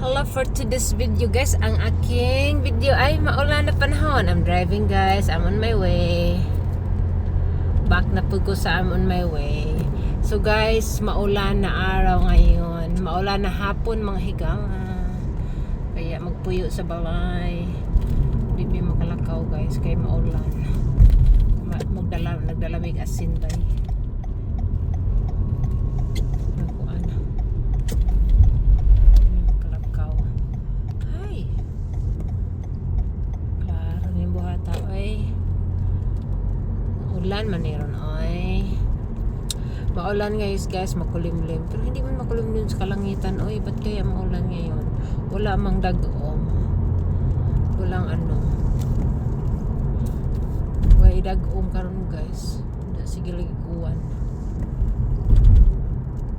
Hello for today's video guys. Ang aking video ay maulan na panahon. I'm driving guys. I'm on my way. Back na po ko sa I'm on my way. So guys, maulan na araw ngayon. Maulan na hapon mga higang. Kaya magpuyo sa balay. Hindi may makalakaw guys. Kaya maulan. Nagdalamig asin ba ulan maniron oy. Maulan guys, makulimlim. Pero hindi man makulimlim sa kalangitan oy. Ba't kaya maulan ngayon? Wala mang dagom. Walang ano. Way dagom karon guys. Sige lagi kuwan.